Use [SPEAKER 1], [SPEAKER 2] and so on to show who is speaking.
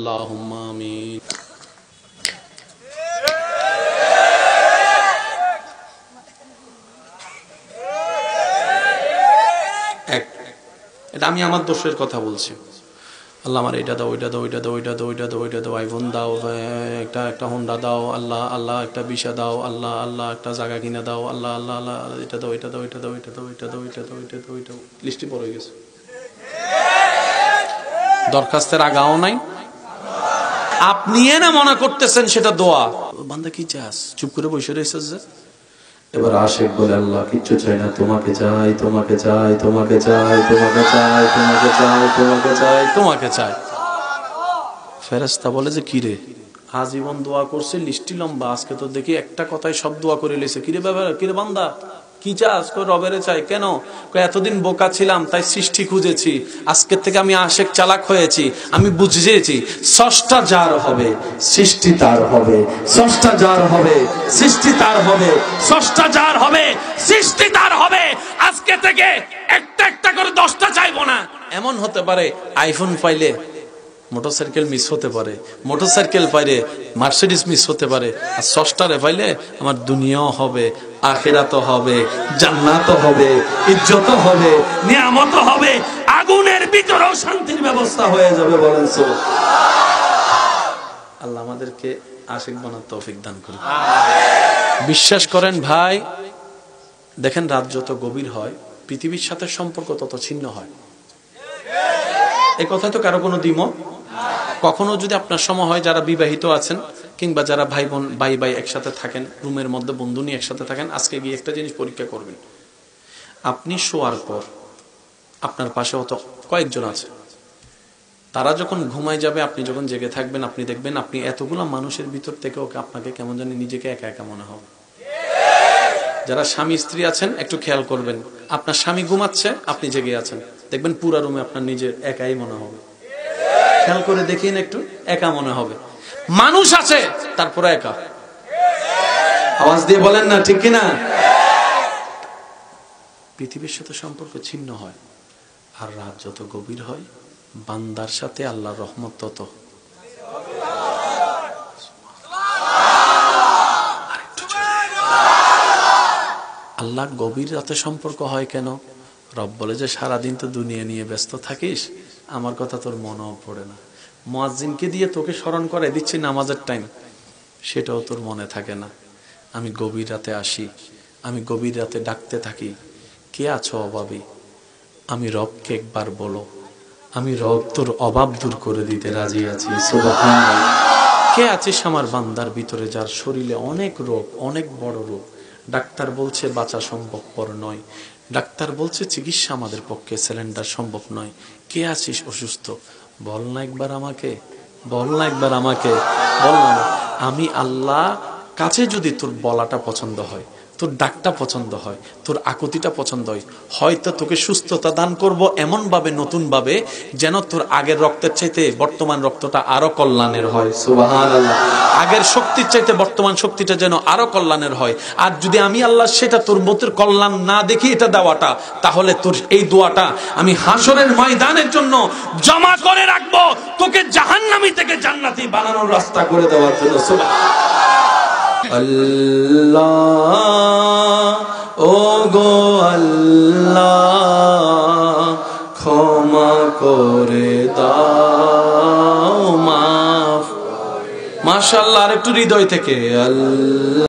[SPEAKER 1] আল্লাহুম্মা আমিন। এটা আমি আমার দোষের কথা বলছি। আল্লাহ আমার এটা দাও, ওইটা দাও, ওইটা দাও, ওইটা দাও, ওইটা দাও, ওইটা দাও, আইফোন দাও, একটা হোন্ডা দাও, আল্লাহ আল্লাহ একটা বিশা দাও, আল্লাহ আল্লাহ একটা জায়গা কিনে দাও, আল্লাহ আল্লাহ আল্লাহ এটা দাও, এটা দাও, এটা দাও, এটা দাও, এটা দাও, এটা দাও, এটা দাও, এটা দাও, লিস্টে পড়ে গেছে। দরখাস্তের আগাও নাই, আপনি না মনে করতেছেন সেটা দোয়া। বান্দা কি চাস, চুপ করে বসে রয়েছে যে। এবার আশিক বলে আল্লাহ কিচ্ছু চাই না, তোমাকে চাই, তোমাকে চাই, তোমাকে চাই, তোমাকে চাই, তোমাকে চাই, তোমাকে চাই, তোমাকে চাই। ফেরেশতা বলে যে কিরে আজীবন দোয়া করছে, লিস্টি লম্বা, আজকে তো দেখি একটা কথাই সব দোয়া করে লেছে। কিরে ব্যাপার, কিরে বান্দা কি চাস? রবেরে চাই। কেন? এতদিন বোকা ছিলাম তাই সৃষ্টি খুঁজেছি, আজকের থেকে আমি আশেক চালাক হয়েছি, আমি বুঝেছি স্রষ্টা যার হবে সৃষ্টি তার হবে, স্রষ্টা যার হবে সৃষ্টি তার হবে, স্রষ্টা যার হবে সৃষ্টি তার হবে। আজকে থেকে একটা একটা করে 10টা চাইবো না। এমন হতে পারে আইফোন পাইলে মোটরসাইকেল মিস হতে পারে, মোটরসাইকেল পাইলে মার্সিডিজ মিস হতে পারে, আর স্রষ্টারে পাইলে আমার দুনিয়াও হবে, আখিরাতও হবে, জান্নাতও হবে, ইজ্জতও হবে, নিয়ামতও হবে, আগুনের ভিতরেও শান্তির ব্যবস্থা হয়ে যাবে। বলেন সুবহানাল্লাহ। আল্লাহ আমাদেরকে আশিক বানার তৌফিক দান করুন। বিশ্বাস করেন ভাই, দেখেন রাত যত গভীর হয় পৃথিবীর সাথে সম্পর্ক তত ছিন্ন হয়। এই কথা তো কারো কোনো দ্বিমত। কখনো যদি আপনার সময় হয়, যারা বিবাহিত আছেন কিংবা যারা ভাই বোন ভাই ভাই একসাথে থাকেন, রুমের মধ্যে বন্ধু নিয়ে একসাথে থাকেন, আজকে গিয়ে একটা জিনিস পরীক্ষা করবেন। আপনি শোয়ার পর আপনার পাশে হয়তো কয়েকজন আছে, তারা যখন ঘুমায় যাবে, আপনি যখন জেগে থাকবেন, আপনি দেখবেন আপনি এতগুলো মানুষের ভিতর থেকে ওকে আপনাকে কেমন জানি নিজেকে একা একা মনে হবে। যারা স্বামী স্ত্রী আছেন একটু খেয়াল করবেন, আপনার স্বামী ঘুমাচ্ছে, আপনি জেগে আছেন, দেখবেন পুরা রুমে আপনার নিজের একাই মনে হবে। খেয়াল করে দেখিন, একটু একা মনে হবে। মানুষ আছে তারপরে একা। আওয়াজ দিয়ে বলেন না ঠিক কিনা? পৃথিবীর সাথে সম্পর্ক ছিন্ন হয়, আর রাত যত গভীর হয় বান্দার সাথে আল্লাহর রহমত তত। আল্লাহ গভীর রাতে সম্পর্ক হয় কেন? রব বলে যে সারাদিন তো দুনিয়া নিয়ে ব্যস্ত থাকিস, আমার কথা তোর মনেও পড়ে না। মুয়াজ্জিনকে দিয়ে তোকে স্মরণ করে দিচ্ছি নামাজের টাইম, সেটাও তোর মনে থাকে না। আমি গভীর রাতে আসি, আমি গভীর রাতে ডাকতে থাকি, কে আছো অভাবী? আমি রবকে একবার বলো, আমি রব তোর অভাব দূর করে দিতে রাজি আছি। সুবহানাল্লাহ। কে আছিস আমার বান্দার ভিতরে যার শরীরে অনেক রোগ, অনেক বড় রোগ, ডাক্তার বলছে বাঁচা সম্ভবপর নয়, ডাক্তার বলছে চিকিৎসা আমাদের পক্ষে সিলিন্ডার সম্ভব নয়। কে আছিস অসুস্থ? বল না একবার আমাকে, বল না একবার আমাকে, বল না। আমি আল্লাহ কাছে যদি তোর বলাটা পছন্দ হয়, তোর ডাকটা পছন্দ হয়, তোর আকুতিটা পছন্দ হয়, হয়তো তোকে সুস্থতা দান করব এমন ভাবে, নতুন ভাবে, যেন তোর আগের রক্তের চাইতে বর্তমান রক্তটা আরো কল্যাণের হয়। সুবহানাল্লাহ। আগের শক্তির চাইতে বর্তমান শক্তিটা যেন আরো কল্যাণের হয়। আর যদি আমি আল্লাহ সেটা তোর মতের কল্যাণ না দেখি এটা দেওয়াটা, তাহলে তোর এই দোয়াটা আমি হাসরের ময়দানের জন্য জমা করে রাখবো, তোকে জাহান্নামী থেকে জান্নাতি বানানোর রাস্তা করে দেওয়ার জন্য। সুবহানাল্লাহ। আল্লাহ ও গো আল্লাহ, ক্ষমা করে দাও, মাফ। মাশাআল্লাহ, আর একটু হৃদয় থেকে আল্লাহ।